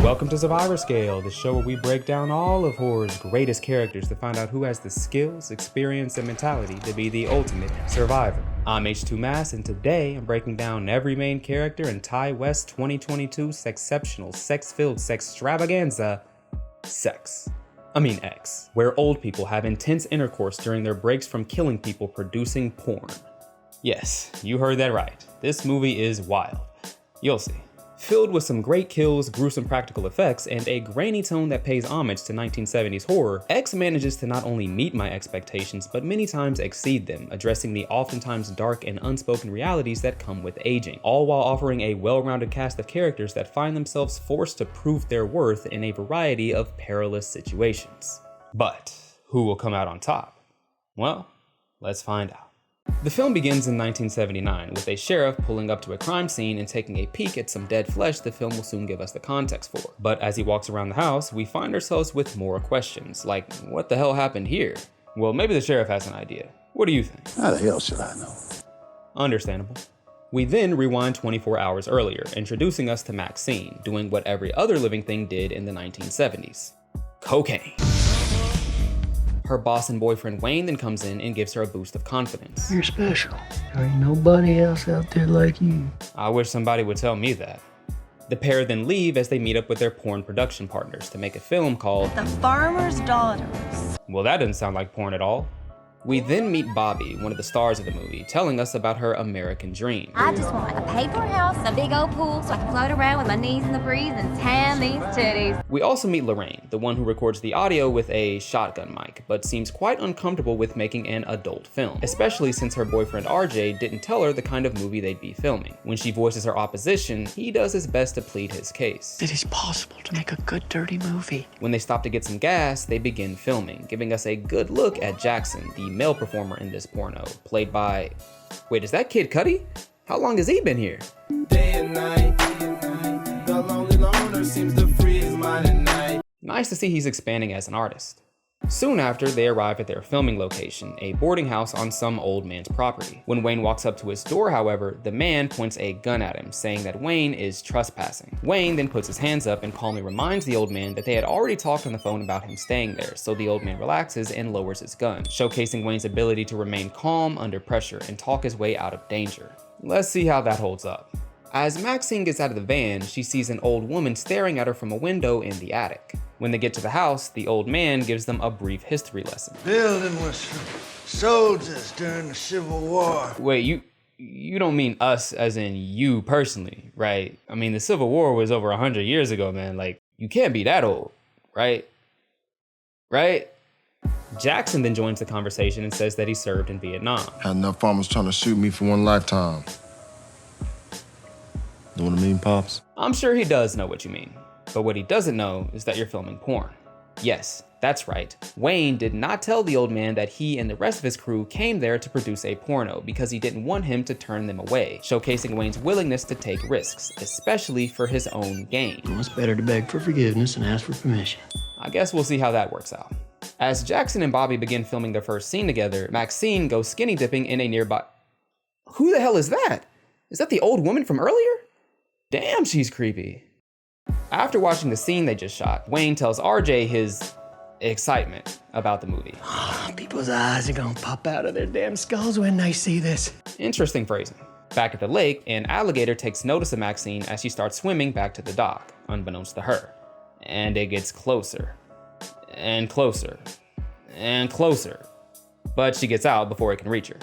Welcome to Survivor Scale, the show where we break down all of horror's greatest characters to find out who has the skills, experience, and mentality to be the ultimate survivor. I'm H2 Mass, and today I'm breaking down every main character in Ty West 2022 sexceptional, sex-filled sextravaganza, X, where old people have intense intercourse during their breaks from killing people producing porn. Yes, you heard that right. This movie is wild. You'll see. Filled with some great kills, gruesome practical effects, and a grainy tone that pays homage to 1970s horror, X manages to not only meet my expectations, but many times exceed them, addressing the oftentimes dark and unspoken realities that come with aging, all while offering a well-rounded cast of characters that find themselves forced to prove their worth in a variety of perilous situations. But who will come out on top? Well, let's find out. The film begins in 1979 with a sheriff pulling up to a crime scene and taking a peek at some dead flesh the film will soon give us the context for. But as he walks around the house, we find ourselves with more questions, like what the hell happened here? Well, maybe the sheriff has an idea. What do you think? How the hell should I know? Understandable. We then rewind 24 hours earlier, introducing us to Maxine, doing what every other living thing did in the 1970s. Cocaine. Her boss and boyfriend Wayne then comes in and gives her a boost of confidence. You're special. There ain't nobody else out there like you. I wish somebody would tell me that. The pair then leave as they meet up with their porn production partners to make a film called The Farmer's Daughters. Well, that doesn't sound like porn at all. We then meet Bobby, one of the stars of the movie, telling us about her American dream. I just want a paper house, a big old pool so I can float around with my knees in the breeze and tan these titties. We also meet Lorraine, the one who records the audio with a shotgun mic, but seems quite uncomfortable with making an adult film, especially since her boyfriend RJ didn't tell her the kind of movie they'd be filming. When she voices her opposition, he does his best to plead his case. It is possible to make a good dirty movie. When they stop to get some gas, they begin filming, giving us a good look at Jackson, the male performer in this porno, played by... Wait, is that Kid Cudi? How long has he been here? Day and night, the lonely loner seems to free his mind at night. Nice to see he's expanding as an artist. Soon after, they arrive at their filming location, a boarding house on some old man's property. When Wayne walks up to his door, however, the man points a gun at him, saying that Wayne is trespassing. Wayne then puts his hands up and calmly reminds the old man that they had already talked on the phone about him staying there, so the old man relaxes and lowers his gun, showcasing Wayne's ability to remain calm under pressure and talk his way out of danger. Let's see how that holds up. As Maxine gets out of the van, she sees an old woman staring at her from a window in the attic. When they get to the house, the old man gives them a brief history lesson. Building was for soldiers during the Civil War. Wait, you don't mean us as in you personally, right? I mean, the Civil War was over 100 years ago, man. Like, you can't be that old, right? Right? Jackson then joins the conversation and says that he served in Vietnam. Had enough farmers trying to shoot me for one lifetime. Know what I mean, Pops? I'm sure he does know what you mean. But what he doesn't know is that you're filming porn. Yes, that's right. Wayne did not tell the old man that he and the rest of his crew came there to produce a porno because he didn't want him to turn them away, showcasing Wayne's willingness to take risks, especially for his own gain. Well, it's better to beg for forgiveness and ask for permission. I guess we'll see how that works out. As Jackson and Bobby begin filming their first scene together, Maxine goes skinny dipping in a nearby... Who the hell is that? Is that the old woman from earlier? Damn, she's creepy. After watching the scene they just shot, Wayne tells RJ his excitement about the movie. People's eyes are gonna pop out of their damn skulls when they see this. Interesting phrasing. Back at the lake, an alligator takes notice of Maxine as she starts swimming back to the dock, unbeknownst to her. And it gets closer, and closer, and closer. But she gets out before it can reach her.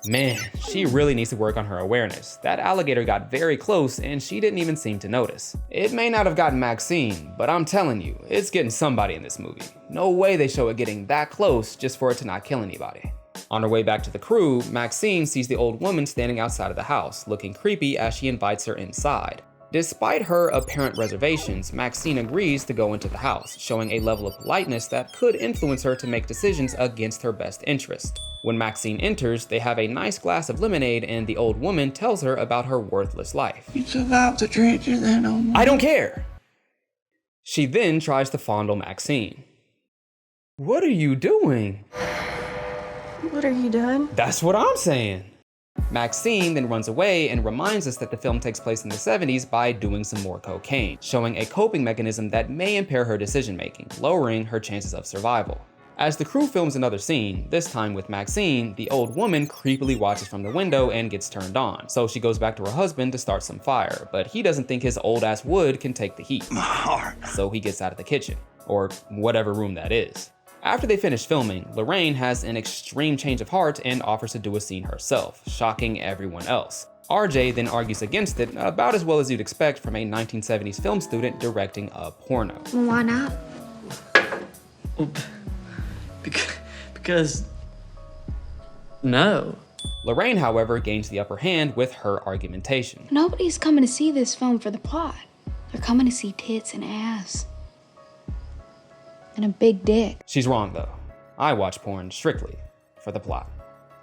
Man, she really needs to work on her awareness. That alligator got very close and she didn't even seem to notice. It may not have gotten Maxine, but I'm telling you, it's getting somebody in this movie. No way they show it getting that close just for it to not kill anybody. On her way back to the crew, Maxine sees the old woman standing outside of the house, looking creepy as she invites her inside. Despite her apparent reservations, Maxine agrees to go into the house, showing a level of politeness that could influence her to make decisions against her best interest. When Maxine enters, they have a nice glass of lemonade and the old woman tells her about her worthless life. You survived the trenches and all. I don't care! She then tries to fondle Maxine. What are you doing? What are you doing? That's what I'm saying. Maxine then runs away and reminds us that the film takes place in the 70s by doing some more cocaine, showing a coping mechanism that may impair her decision-making, lowering her chances of survival. As the crew films another scene, this time with Maxine, the old woman creepily watches from the window and gets turned on, so she goes back to her husband to start some fire, but he doesn't think his old-ass wood can take the heat. My heart. So he gets out of the kitchen, or whatever room that is. After they finish filming, Lorraine has an extreme change of heart and offers to do a scene herself, shocking everyone else. RJ then argues against it about as well as you'd expect from a 1970s film student directing a porno. Why not? Because no. Lorraine, however, gains the upper hand with her argumentation. Nobody's coming to see this film for the plot. They're coming to see tits and ass. And a big dick. She's wrong though. I watch porn strictly for the plot.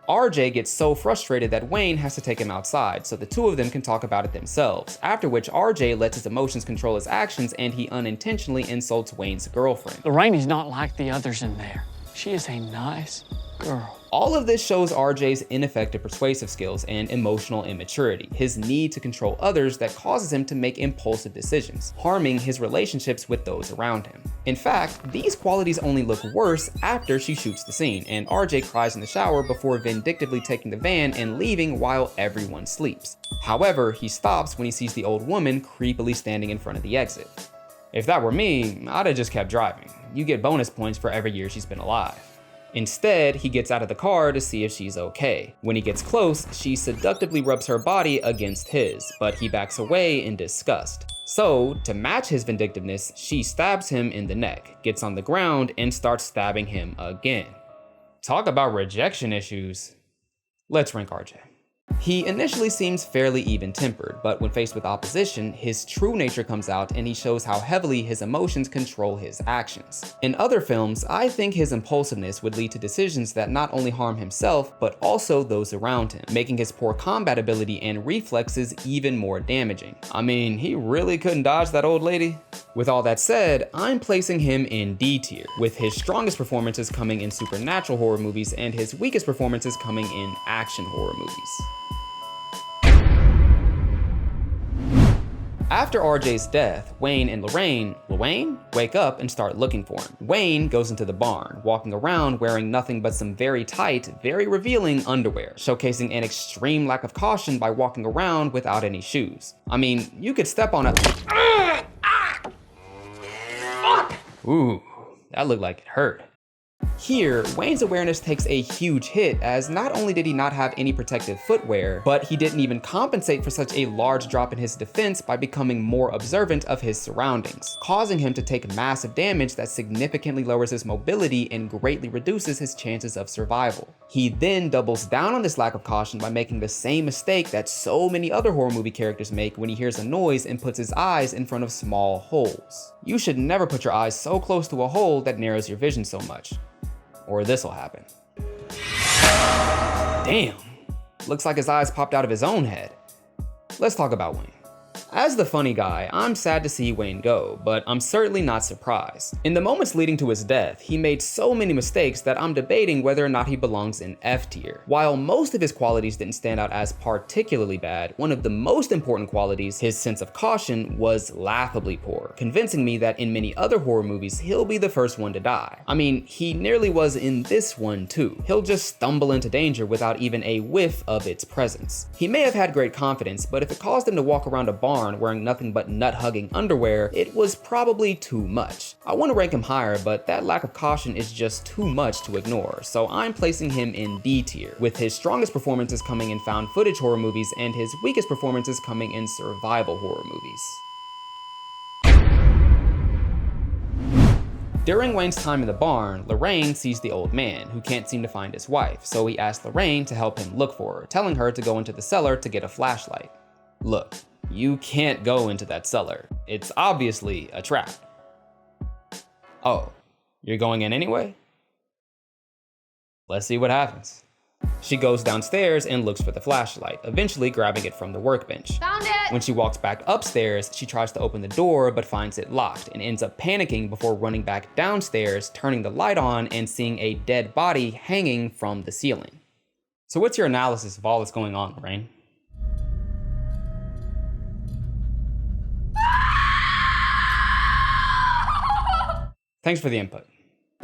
RJ gets so frustrated that Wayne has to take him outside so the two of them can talk about it themselves, after which RJ lets his emotions control his actions and he unintentionally insults Wayne's girlfriend. Lorraine is not like the others in there. She is a nice girl. All of this shows RJ's ineffective persuasive skills and emotional immaturity, his need to control others that causes him to make impulsive decisions, harming his relationships with those around him. In fact, these qualities only look worse after she shoots the scene, and RJ cries in the shower before vindictively taking the van and leaving while everyone sleeps. However, he stops when he sees the old woman creepily standing in front of the exit. If that were me, I'd have just kept driving. You get bonus points for every year she's been alive. Instead, he gets out of the car to see if she's okay. When he gets close, she seductively rubs her body against his, but he backs away in disgust. So, to match his vindictiveness, she stabs him in the neck, gets on the ground, and starts stabbing him again. Talk about rejection issues. Let's rank RJ. He initially seems fairly even-tempered, but when faced with opposition, his true nature comes out and he shows how heavily his emotions control his actions. In other films, I think his impulsiveness would lead to decisions that not only harm himself, but also those around him, making his poor combat ability and reflexes even more damaging. I mean, he really couldn't dodge that old lady. With all that said, I'm placing him in D tier, with his strongest performances coming in supernatural horror movies and his weakest performances coming in action horror movies. After RJ's death, Wayne and Lorraine wake up and start looking for him. Wayne goes into the barn, walking around wearing nothing but some very tight, very revealing underwear, showcasing an extreme lack of caution by walking around without any shoes. I mean, you could step on a... Ooh, that looked like it hurt. Here, Wayne's awareness takes a huge hit as not only did he not have any protective footwear, but he didn't even compensate for such a large drop in his defense by becoming more observant of his surroundings, causing him to take massive damage that significantly lowers his mobility and greatly reduces his chances of survival. He then doubles down on this lack of caution by making the same mistake that so many other horror movie characters make when he hears a noise and puts his eyes in front of small holes. You should never put your eyes so close to a hole that narrows your vision so much, or this'll happen. Damn, looks like his eyes popped out of his own head. Let's talk about Wayne. As the funny guy, I'm sad to see Wayne go, but I'm certainly not surprised. In the moments leading to his death, he made so many mistakes that I'm debating whether or not he belongs in F tier. While most of his qualities didn't stand out as particularly bad, one of the most important qualities, his sense of caution, was laughably poor, convincing me that in many other horror movies, he'll be the first one to die. I mean, he nearly was in this one too. He'll just stumble into danger without even a whiff of its presence. He may have had great confidence, but if it caused him to walk around a barn wearing nothing but nut-hugging underwear, it was probably too much. I want to rank him higher, but that lack of caution is just too much to ignore, so I'm placing him in D tier, with his strongest performances coming in found footage horror movies and his weakest performances coming in survival horror movies. During Wayne's time in the barn, Lorraine sees the old man, who can't seem to find his wife, so he asks Lorraine to help him look for her, telling her to go into the cellar to get a flashlight. Look, you can't go into that cellar. It's obviously a trap. Oh, you're going in anyway? Let's see what happens. She goes downstairs and looks for the flashlight, eventually grabbing it from the workbench. Found it! When she walks back upstairs, she tries to open the door but finds it locked and ends up panicking before running back downstairs, turning the light on and seeing a dead body hanging from the ceiling. So what's your analysis of all that's going on, Lorraine? Thanks for the input.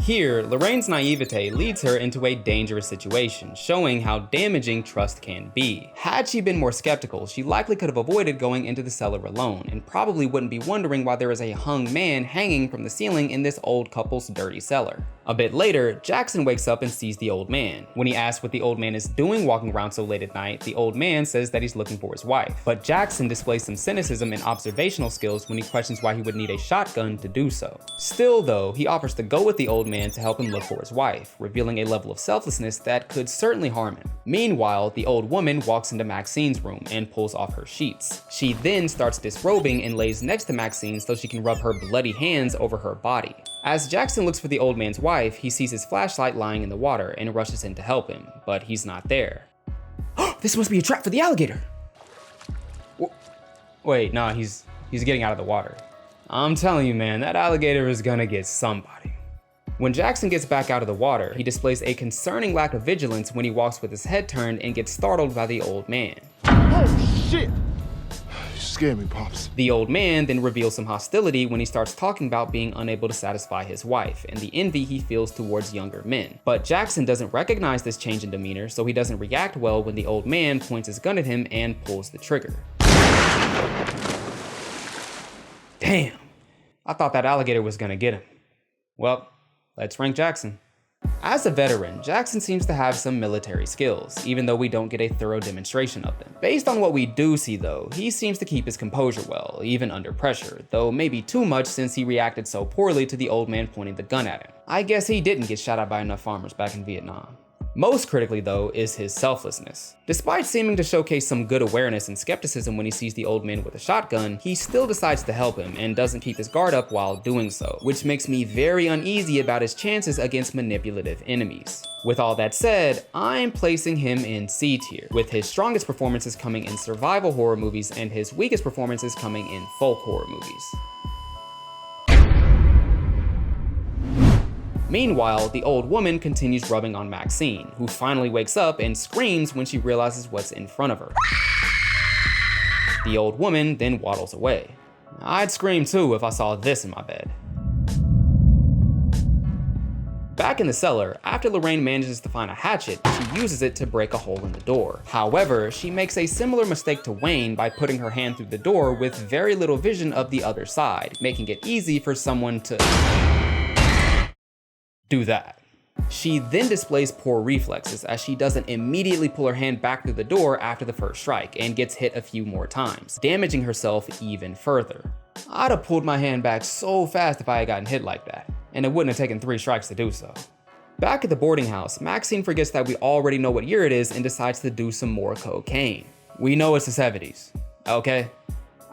Here, Lorraine's naivete leads her into a dangerous situation, showing how damaging trust can be. Had she been more skeptical, she likely could have avoided going into the cellar alone, and probably wouldn't be wondering why there is a hung man hanging from the ceiling in this old couple's dirty cellar. A bit later, Jackson wakes up and sees the old man. When he asks what the old man is doing walking around so late at night, the old man says that he's looking for his wife. But Jackson displays some cynicism and observational skills when he questions why he would need a shotgun to do so. Still though, he offers to go with the old man to help him look for his wife, revealing a level of selflessness that could certainly harm him. Meanwhile, the old woman walks into Maxine's room and pulls off her sheets. She then starts disrobing and lays next to Maxine so she can rub her bloody hands over her body. As Jackson looks for the old man's wife, he sees his flashlight lying in the water and rushes in to help him, but he's not there. This must be a trap for the alligator! Wait, no, he's getting out of the water. I'm telling you, man, that alligator is gonna get somebody. When Jackson gets back out of the water, he displays a concerning lack of vigilance when he walks with his head turned and gets startled by the old man. Oh, shit! You scared me, Pops. The old man then reveals some hostility when he starts talking about being unable to satisfy his wife and the envy he feels towards younger men. But Jackson doesn't recognize this change in demeanor, so he doesn't react well when the old man points his gun at him and pulls the trigger. Damn, I thought that alligator was gonna get him. Well, let's rank Jackson. As a veteran, Jackson seems to have some military skills, even though we don't get a thorough demonstration of them. Based on what we do see though, he seems to keep his composure well, even under pressure, though maybe too much since he reacted so poorly to the old man pointing the gun at him. I guess he didn't get shot at by enough farmers back in Vietnam. Most critically though is his selflessness. Despite seeming to showcase some good awareness and skepticism when he sees the old man with a shotgun, he still decides to help him and doesn't keep his guard up while doing so, which makes me very uneasy about his chances against manipulative enemies. With all that said, I'm placing him in C tier, with his strongest performances coming in survival horror movies and his weakest performances coming in folk horror movies. Meanwhile, the old woman continues rubbing on Maxine, who finally wakes up and screams when she realizes what's in front of her. The old woman then waddles away. I'd scream too if I saw this in my bed. Back in the cellar, after Lorraine manages to find a hatchet, she uses it to break a hole in the door. However, she makes a similar mistake to Wayne by putting her hand through the door with very little vision of the other side, making it easy for someone to do that. She then displays poor reflexes as she doesn't immediately pull her hand back through the door after the first strike and gets hit a few more times, damaging herself even further. I'd have pulled my hand back so fast if I had gotten hit like that, and it wouldn't have taken 3 strikes to do so. Back at the boarding house, Maxine forgets that we already know what year it is and decides to do some more cocaine. We know it's the 70s, okay?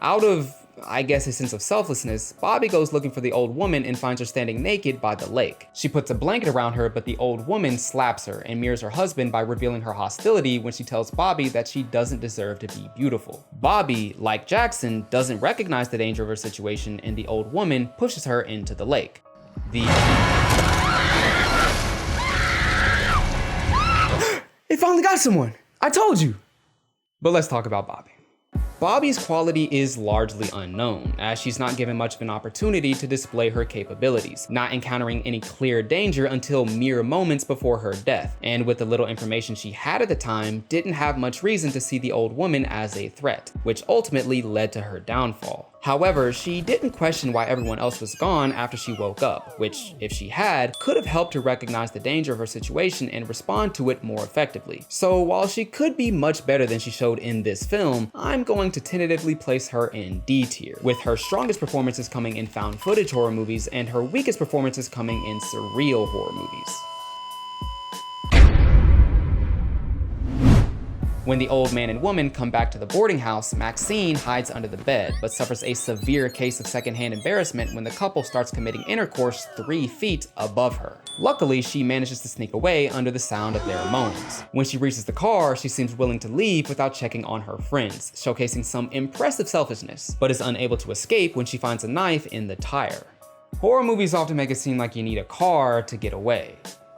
Out of, I guess, his sense of selflessness, Bobby goes looking for the old woman and finds her standing naked by the lake. She puts a blanket around her, but the old woman slaps her and mirrors her husband by revealing her hostility when she tells Bobby that she doesn't deserve to be beautiful. Bobby, like Jackson, doesn't recognize the danger of her situation, and the old woman pushes her into the lake. It finally got someone! I told you! But let's talk about Bobby. Bobby's quality is largely unknown, as she's not given much of an opportunity to display her capabilities, not encountering any clear danger until mere moments before her death, and with the little information she had at the time, didn't have much reason to see the old woman as a threat, which ultimately led to her downfall. However, she didn't question why everyone else was gone after she woke up, which, if she had, could have helped her recognize the danger of her situation and respond to it more effectively. So while she could be much better than she showed in this film, I'm going to tentatively place her in D tier, with her strongest performances coming in found footage horror movies and her weakest performances coming in surreal horror movies. When the old man and woman come back to the boarding house, Maxine hides under the bed, but suffers a severe case of secondhand embarrassment when the couple starts committing intercourse 3 feet above her. Luckily, she manages to sneak away under the sound of their moans. When she reaches the car, she seems willing to leave without checking on her friends, showcasing some impressive selfishness, but is unable to escape when she finds a knife in the tire. Horror movies often make it seem like you need a car to get away.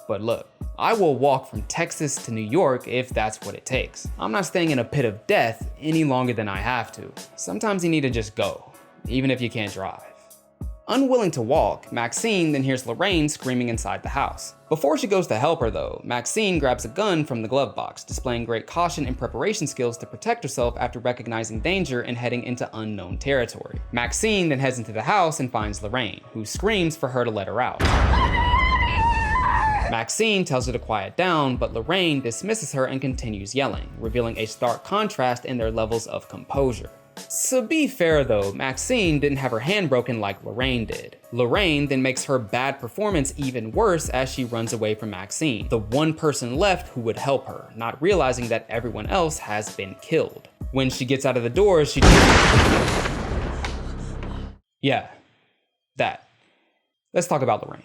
But look, I will walk from Texas to New York if that's what it takes. I'm not staying in a pit of death any longer than I have to. Sometimes you need to just go, even if you can't drive. Unwilling to walk, Maxine then hears Lorraine screaming inside the house. Before she goes to help her though, Maxine grabs a gun from the glove box, displaying great caution and preparation skills to protect herself after recognizing danger and heading into unknown territory. Maxine then heads into the house and finds Lorraine, who screams for her to let her out. Maxine tells her to quiet down, but Lorraine dismisses her and continues yelling, revealing a stark contrast in their levels of composure. To be fair though, Maxine didn't have her hand broken like Lorraine did. Lorraine then makes her bad performance even worse as she runs away from Maxine, the one person left who would help her, not realizing that everyone else has been killed. When she gets out of the door, she... Yeah, that. Let's talk about Lorraine.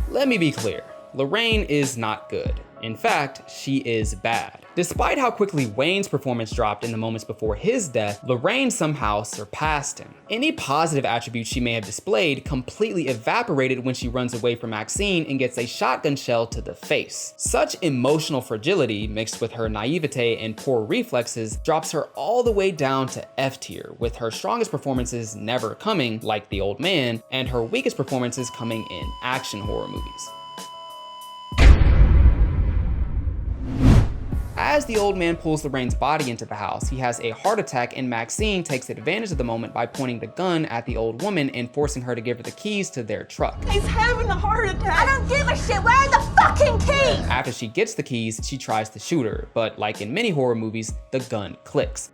Let me be clear, Lorraine is not good. In fact, she is bad. Despite how quickly Wayne's performance dropped in the moments before his death, Lorraine somehow surpassed him. Any positive attributes she may have displayed completely evaporated when she runs away from Maxine and gets a shotgun shell to the face. Such emotional fragility, mixed with her naivete and poor reflexes, drops her all the way down to F tier, with her strongest performances never coming, like The Old Man, and her weakest performances coming in action horror movies. As the old man pulls Lorraine's body into the house, he has a heart attack and Maxine takes advantage of the moment by pointing the gun at the old woman and forcing her to give her the keys to their truck. He's having a heart attack. I don't give a shit. Where are the fucking keys? After she gets the keys, she tries to shoot her, but like in many horror movies, the gun clicks,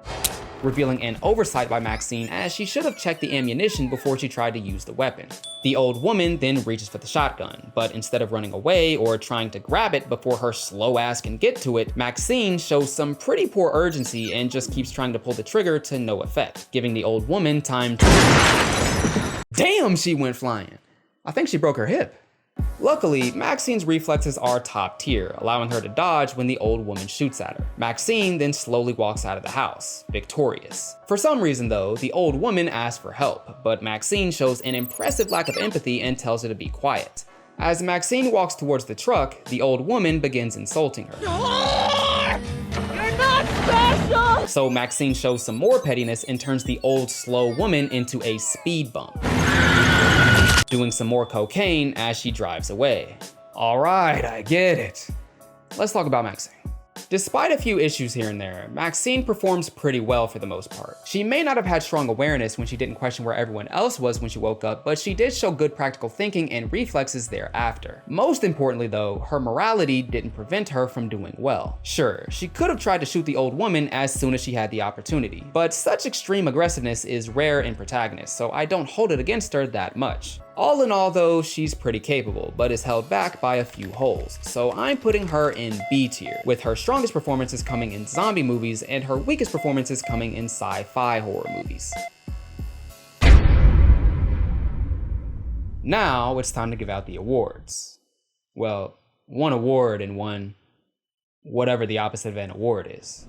revealing an oversight by Maxine as she should have checked the ammunition before she tried to use the weapon. The old woman then reaches for the shotgun, but instead of running away or trying to grab it before her slow ass can get to it, Maxine shows some pretty poor urgency and just keeps trying to pull the trigger to no effect, giving the old woman time to... Damn, she went flying. I think she broke her hip. Luckily, Maxine's reflexes are top tier, allowing her to dodge when the old woman shoots at her. Maxine then slowly walks out of the house, victorious. For some reason though, the old woman asks for help, but Maxine shows an impressive lack of empathy and tells her to be quiet. As Maxine walks towards the truck, the old woman begins insulting her. You're not special! So Maxine shows some more pettiness and turns the old slow woman into a speed bump, doing some more cocaine as she drives away. All right, I get it. Let's talk about Maxine. Despite a few issues here and there, Maxine performs pretty well for the most part. She may not have had strong awareness when she didn't question where everyone else was when she woke up, but she did show good practical thinking and reflexes thereafter. Most importantly though, her morality didn't prevent her from doing well. Sure, she could have tried to shoot the old woman as soon as she had the opportunity, but such extreme aggressiveness is rare in protagonists, so I don't hold it against her that much. All in all though, she's pretty capable, but is held back by a few holes, so I'm putting her in B tier, with her strongest performances coming in zombie movies and her weakest performances coming in sci-fi horror movies. Now it's time to give out the awards. Well, one award and one whatever the opposite of an award is.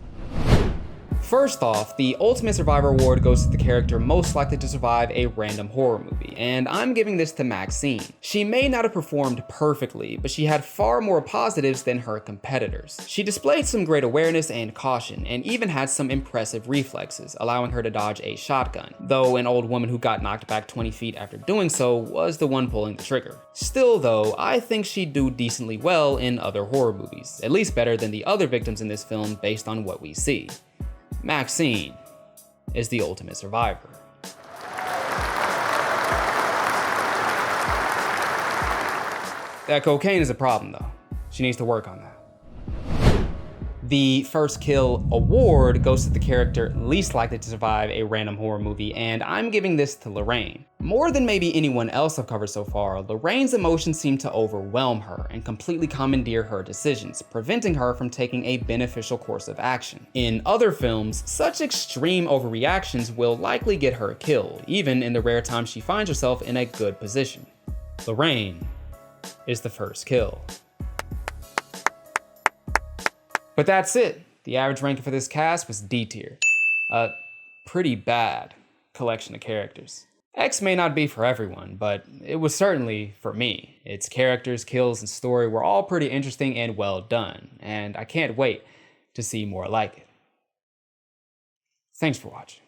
First off, the Ultimate Survivor Award goes to the character most likely to survive a random horror movie, and I'm giving this to Maxine. She may not have performed perfectly, but she had far more positives than her competitors. She displayed some great awareness and caution, and even had some impressive reflexes, allowing her to dodge a shotgun, though an old woman who got knocked back 20 feet after doing so was the one pulling the trigger. Still though, I think she'd do decently well in other horror movies, at least better than the other victims in this film based on what we see. Maxine is the ultimate survivor. That cocaine is a problem though. She needs to work on that. The First Kill award goes to the character least likely to survive a random horror movie, and I'm giving this to Lorraine. More than maybe anyone else I've covered so far, Lorraine's emotions seem to overwhelm her and completely commandeer her decisions, preventing her from taking a beneficial course of action. In other films, such extreme overreactions will likely get her killed, even in the rare times she finds herself in a good position. Lorraine is the first kill. But that's it. The average ranking for this cast was D tier. A pretty bad collection of characters. X may not be for everyone, but it was certainly for me. Its characters, kills, and story were all pretty interesting and well done, and I can't wait to see more like it. Thanks for watching.